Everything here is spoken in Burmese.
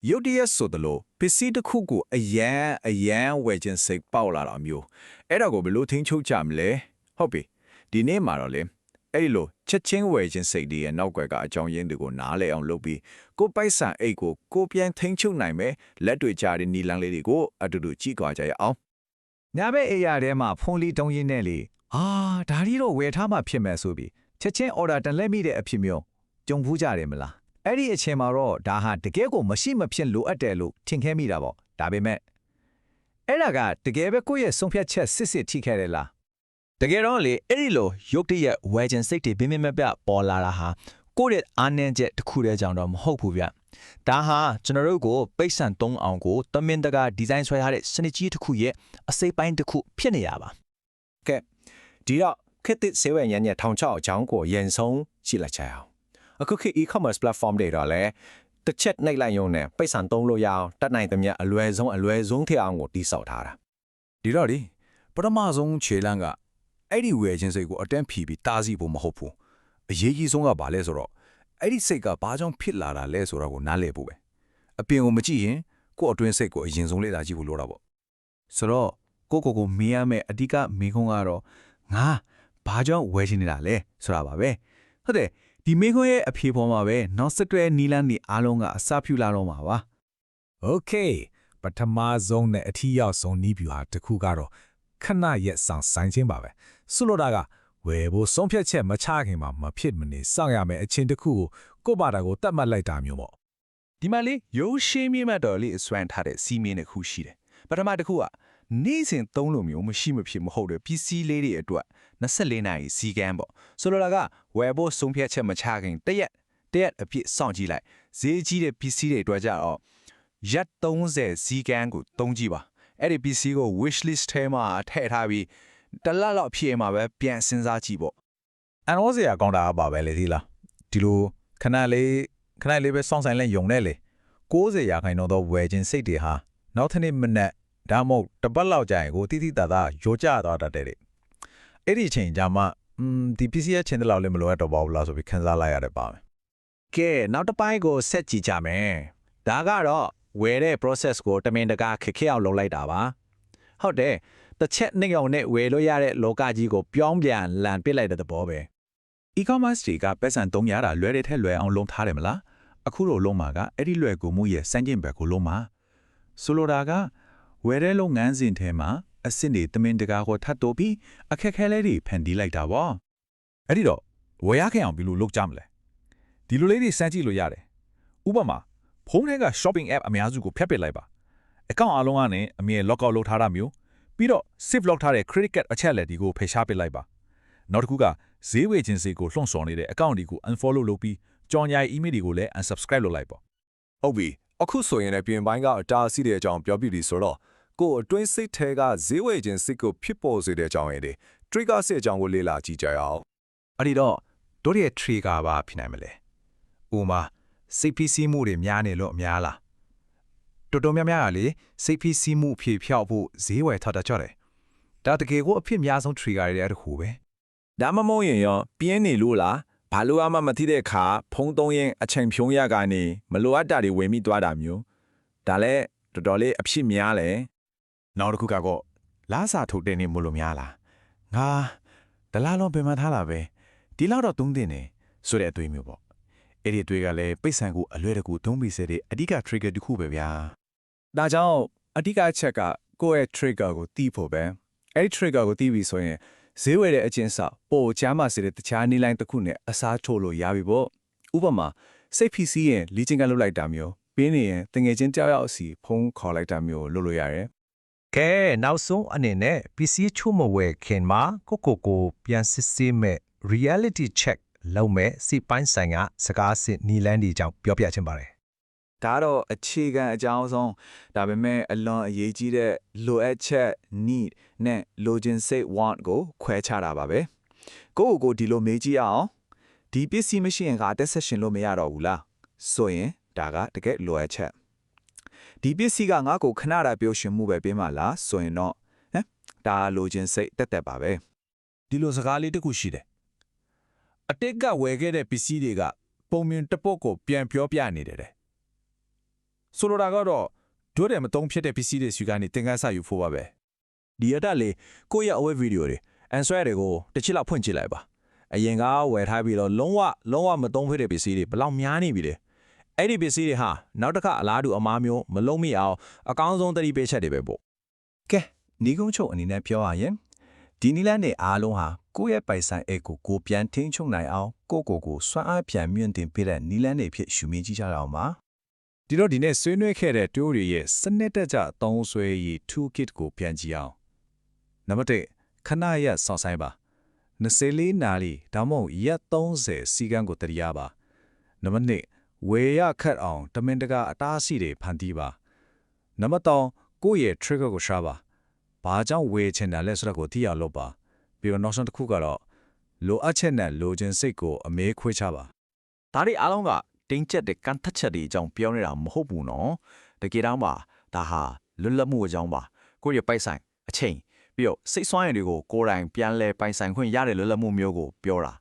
ရုတ်တရက်ဆိုသလိုပစ္စည်းတစ်ခုကိုအရန်ဝယ်ခြင်းစိတ်ပေါက်လာတာမျိုးအဲ့ဒါကိုဘယ်လိုထိန်းချုပ်ကြမလဲဟုတ်ပြီဒီနေ့မှာတော့လေအဲ့ဒီလိုချက်ချင်းဝယ်ခြင်းစိတ်တွေရဲ့နောက်ွယ်ကအကြောင်းရင်းတွေကိုနားလည်အောင်လုပ်ပြီးကိုပိုက်ဆံအိတ်ကိုပြန်ထိန်းချုပ်နိုင်မယ်လက်တွေ့ကြတဲ့နီလန်းလေးတွေကိုအတူတူကြည့်ကြကြရအောင် ညာဘက်အေးရထဲမှာဖုန်းလေးတုံးရင်းနဲ့လေဒါဒီတော့ဝယ်ထားမှဖြစ်မယ်ဆိုပြီးချက်ချင်း order တန်လဲမိတဲ့အဖြစ်မျိုးကြုံဘူးကြတယ်မလားအဲ့ဒီအချိန်မှာတော့ဒါဟာတကယ်ကိုမရှိမဖြစ်လိုအပ်တယ်လို့ထင်ခဲမိတာပေါ့ဒါပေမဲ့အဲ့ဒါကတကယ်ပဲကိုယ့်ရဲ့ဆုံးဖြတ်ချက်စစ်ထိခဲ့တယ်လား တကယ်တော့လေအဲ့ဒီလိုရုတ်တရက်ဝယ်ခြင်းစိတ်တွေဘင်းဘင်းမပြပေါ်လာတာဟာကိုယ့်ရဲ့အားနည်းချက်တစ်ခုတည်းကြောင့်တော့မဟုတ်ဘူးဗျဒါဟာကျွန်တော်တို့ကိုပိတ်ဆန်သုံးအောင်ကိုတမင်တကာဒီဇိုင်းဆွဲထားတဲ့စနစ်ကြီးတစ်ခုရဲ့အစိပ်ပိုင်းတစ်ခုဖြစ်နေရပါ ကဲဒီတော့ခက်တဲ့ဆေးဝယ်ညံ့ညံ့ထောင်ချောက်အကြောင်းကိုရင်ဆုံးကြည့်လိုက်ကြအောင်အခုခေတ် e-commerce platform တွေတော့လဲတစ်ချက်နှိပ်လိုက်ရုံနဲ့ပိတ်ဆန်သုံးလို့ရအောင်တတ်နိုင်သမျှအလွယ်ဆုံးထည့်အောင်ကိုတိစောက်ထားတာ ဒီတော့ဒီပထမဆုံးခြေလမ်းကအဲ့ဒီဝယ်ခြင်းစိတ်ကိုအတန်းဖြီပြီးတားဆီးဖို့မဟုတ်ဘူးအရေးကြီးဆုံးကဘာလဲဆိုတော့အဲ့ဒီစိတ်ကဘာကြောင့်ဖြစ်လာတာလဲဆိုတာကိုနားလည်ဖို့ပဲအပြင်ကိုမကြည့်ရင်ကိုယ့်အတွင်းစိတ်ကိုအရင်ဆုံးလေ့လာကြည့်ဖို့လိုတာပေါ့ဆိုတော့ကိုမေးရမယ့်အဓိကမေးခွန်းကတော့ငါဘာကြောင့်ဝယ်ချင်နေတာလဲဆိုတာပါပဲဟုတ်တယ်ဒီမေးခွန်းရဲ့အဖြေပေါ်မှာပဲနောက်ဆက်တွဲနီလန်းဒီအားလုံးကအစပြုလာတော့မှာပါ Okay ပထမဆုံးနဲ့အထီးရောက်ဆုံးနီးပြူဟာတစ်ခုကတော့ခဏရက်ဆောင်ဆိုင်ခြင်းပါပဲဆိုလိုတာကဝယ်ဖို့ဆုံးဖြတ်ချက်မချခင်မှာမဖြစ်မနေစောင့်ရမယ်အချင်းတစ်ခုကိုဘာတာကိုတတ်မှတ်လိုက်တာမျိုးပေါ့ ဒီမှာလေရိုးရှင်းမြင့်မတ်တော်လေးအစွမ်းထားတဲ့စီးမင်းတစ်ခုရှိတယ်ပထမတစ်ခုကနေ့စဉ်သုံးလို့မျိုးမရှိမဖြစ်မဟုတ်တဲ့ပစ္စည်းလေးတွေအတွက်24နာရီစီကန်းပေါ့ဆိုလိုတာကဝယ်ဖို့ဆုံးဖြတ်ချက်မချခင်တရက်အပြည့်စောင့်ကြည့်လိုက်ဈေးကြီးတဲ့ပစ္စည်းတွေအတွက်ကြတော့ရက်30စီကန်းကိုသုံးကြည့်ပါအဲ့ဒီပစ္စည်းကို wish list ထဲမှာထည့်ထားပြီးတစ်လလောက်ဖြစ်မှာပဲပြန်စဉ်းစားကြည့်ပေါ့ အန်အောစရာကောင်းတာပါပဲလေဒီလားဒီလိုခဏလေးပဲစောင့်ဆိုင်လဲယုံနဲ့လေ90ရာခိုင်နှုန်းသောဝယ်ခြင်းစိတ်တွေဟာနောက်ထပ်နေ့မနက်ဒါမှမဟုတ်တစ်ပတ်လောက်ကြာရင်ကိုတိတိတသားရိုကျသွားတတ်တယ်တဲ့အဲ့ဒီအချိန်ကြာမှဒီ PC ရဲ့ချင်းတလောက်လည်းမလိုရတော့ပါဘူးလားဆိုပြီးခန်းစားလိုက်ရတယ်ပါမယ် ကဲနောက်တစ်ပိုင်းကိုဆက်ကြည့်ကြမယ်ဒါကတော့ဝယ်တဲ့ process ကိုတမင်တကာခက်ခဲအောင်လုပ်လိုက်တာပါဟုတ်တယ်တစ်ချက်နှိမ့်အောင်နဲ့ဝယ်လို့ရတဲ့လောကကြီးကိုပြောင်းပြန်လန်ပစ်လိုက်တဲ့သဘောပဲ e-commerce တွေကပတ်စံ300တာလွယ်တဲ့ထက်လွယ်အောင်လုံးထားတယ်မလားအခုလိုလုံးမှာကအဲ့ဒီလွယ်ကိုမှုရဲ့စမ်းကျင်ဘက်ကိုလုံးမှာဆိုလိုတာကဝယ်တဲ့လုပ်ငန်းစဉ်ထဲမှာအစစ်တွေတမင်တကာကိုထပ်တိုးပြီးအခက်ခဲလေးတွေဖန်တီးလိုက်တာပေါ့အဲ့ဒီတော့ဝယ်ရခဲ့အောင်ဘယ်လိုလုပ်ကြမလဲဒီလိုလေးတွေစမ်းကြည့်လို့ရတယ်ဥပမာဖုန်းထဲက shopping app အများစုကိုဖျက်ပစ်လိုက်ပါအကောင့်အားလုံးကနေအမြဲ log out လုပ်ထားတာမျိုးပြီးတော့ save log ထားတဲ့ credit card အချက်လက်တွေကိုဖယ်ရှားပစ်လိုက်ပါနောက်တစ်ခုကဈေးဝယ်ခြင်းစိတ်ကိုလှုံ့ဆော်နေတဲ့အကောင့်တွေကို unfollow လုပ်ပြီးကြော်ညာ email တွေကိုလည်း unsubscribe လုပ်လိုက်ပါ ဟုတ်ပြီအခုဆိုရင်လည်းပြင်ပိုင်းကအတားအဆီးတဲ့အကြောင်းပြောပြပြီးဆိုတော့ကိုအတွင်းစိတ်ထဲကဈေးဝယ်ခြင်းစိတ်ကိုဖြစ်ပေါ်စေတဲ့အကြောင်းရင်းတွေ trigger စစ်အကြောင်းကိုလေ့လာကြည့်ကြရအောင် အဲ့ဒီတော့တို့ရဲ့ trigger ပါဖြစ်နိုင်မလဲဥမာစိတ်ဖိစီးမှုတွေများနေလို့အများလားတော်တော်များများကလေစိတ်ဖိစီးမှုဖြေဖျောက်ဖို့ဈေးဝယ်ထတာကြတယ်ဒါတကယ်ကိုအဖြစ်များဆုံး trigger တွေတဲ့တခုပဲ ဒါမှမဟုတ်ရင်ရောပြင်းနေလို့လားဘာလို့မှမသိတဲ့အခါဖုံးသုံးရင်အချိန်ဖြုံးရကနေမလိုအပ်တာတွေဝင်မိသွားတာမျိုးဒါလည်းတော်တော်လေးအဖြစ်များလဲ နောက်တစ်ခုကတော့လာစာထုတ်တဲ့နေမလို့များလားငါဒလားလုံးပင်မထားလာပဲဒီလောက်တော့သုံးတင်နေဆိုတဲ့အသွေးမျိုးပေါ့အဲ့ဒီအသွေးကလည်းပိတ်ဆန်ကိုအလွယ်တကူသုံးပြီးစေတဲ့အဓိက trigger တစ်ခုပဲဗျာ ဒါကြောင့်အဓိကအချက်ကကိုယ့်ရဲ့ trigger ကိုတီးဖို့ပဲအဲ့ဒီ trigger ကိုတီးပြီဆိုရင်ဈေးဝယ်တဲ့အချင်းစာပို့ချမ်းမစေတဲ့တခြားနည်းလိုင်းတစ်ခုနဲ့အစားထိုးလို့ရပြီပေါ့ဥပမာစိတ်ဖိစီးရင်လီချင်းကလုပ်လိုက်တာမျိုးပင်းနေရင်တငယ်ချင်းကြောက်ရောက်စီဖုံးခေါ်လိုက်တာမျိုးလုပ်လို့ရတယ် ကဲနောက်ဆုံးအနေနဲ့ပစ္စည်းချို့မဝယ်ခင်မှာကိုပြန်စစ်ဆေးမဲ့ reality check လုပ်မဲ့စိတ်ပိုင်းဆိုင်ကစကားစစ်နီလန်းဒီကြောင့်ပြောပြချင်ပါတယ် ဒါတော့အခြေခံအကြောင်းဆုံးဒါပေမဲ့အလွန်အရေးကြီးတဲ့လိုအပ်ချက် need နဲ့ logic want ကိုခွဲခြားတာပါပဲကိုဒီလိုမေးကြည့်အောင်ဒီပစ္စည်းမရှိရင်ကအသက်ဆက်ရှင်လို့မရတော့ဘူးလားဆိုရင်ဒါကတကယ်လိုအပ်ချက်ဒီပစ္စည်းကငါ့ကိုခဏတာပြောရှင်မှုပဲပေးမှလားဆိုရင်တော့ဒါ logic တက်ပါပဲ ဒီလိုစကားလေးတစ်ခုရှိတယ်အတိတ်ကဝယ်ခဲ့တဲ့ပစ္စည်းတွေကပုံမြင်တစ်ပုတ်ကိုပြန်ပြောပြနေတယ် ဆိုလိုတာကတော့တို့တယ်မတုံးဖြစ်တဲ့ပစ္စည်းတွေစီကနေသင်ခန်းစာယူဖို့ပါပဲ ဒီအတက်လေးကိုယ့်ရဲ့အဝဲဗီဒီယိုတွေ answer တွေကိုတစ်ချက်လောက်ဖွင့်ကြည့်လိုက်ပါအရင်ကဝယ်ထားပြီးတော့လုံးဝမသုံးဖြစ်တဲ့ပစ္စည်းတွေဘယ်လောက်များနေပြီလဲအဲ့ဒီပစ္စည်းတွေဟာနောက်တစ်ခါအလားတူအမားမျိုးမလုံးမိအောင်အကောင်းဆုံးသတိပေးချက်တွေပဲပေါ့ ကဲနီကုန်းချုပ်အနေနဲ့ပြောရရင်ဒီနီလန်းနဲ့အားလုံးဟာကိုယ့်ရဲ့ပိုင်ဆိုင်အိတ်ကိုပြန်ထင်းချုံနိုင်အောင်ကိုစွမ်းအားပြန်မြင့်တင်ပေးတဲ့နီလန်းတွေဖြစ်ရှုမြင်ကြည့်ကြရအောင်ပါ ဒီတော့ဒီနေ့ဆွေးနွေးခဲ့တဲ့တိုးတွေရဲ့စနစ်တက်ကြသုံးဆွဲရေး toolkit ကိုပြန်ကြည့်အောင်နံပါတ်1ခဏရက်စောင့်ဆိုင်ပါ24နာရီဒါမှမဟုတ်ရက်30စီကန်းကိုတရိယာပါနံပါတ်2ဝေရခတ်အောင်တမင်တကာအတားအဆီးတွေဖန်တီးပါနံပါတ်3ကိုယ့်ရဲ့ trigger ကိုရှာပါဘာကြောင့်ဝေချင်တယ်လဲဆိုတော့ကိုသိအောင်လုပ်ပါပြီးတော့နောက်ဆုံးတစ်ခုကတော့လိုအပ်ချက်နဲ့လိုချင်စိတ်ကိုအမေးခွဲချပါ ဒါတွေအားလုံးကတင်းကျပ်တဲ့ကန်ထက်ချက်တွေအကြောင်းပြောနေတာမဟုတ်ဘူးနော်တကယ်တော့ပါဒါဟာလွတ်လပ်မှုအကြောင်းပါကိုယ့်ရဲ့ပိုက်ဆိုင်အချိန်ပြီးတော့စိတ်ဆွမ်းရည်တွေကိုကိုယ်တိုင်ပြန်လဲပိုင်ဆိုင်ခွင့်ရတဲ့လွတ်လပ်မှုမျိုးကိုပြောတာ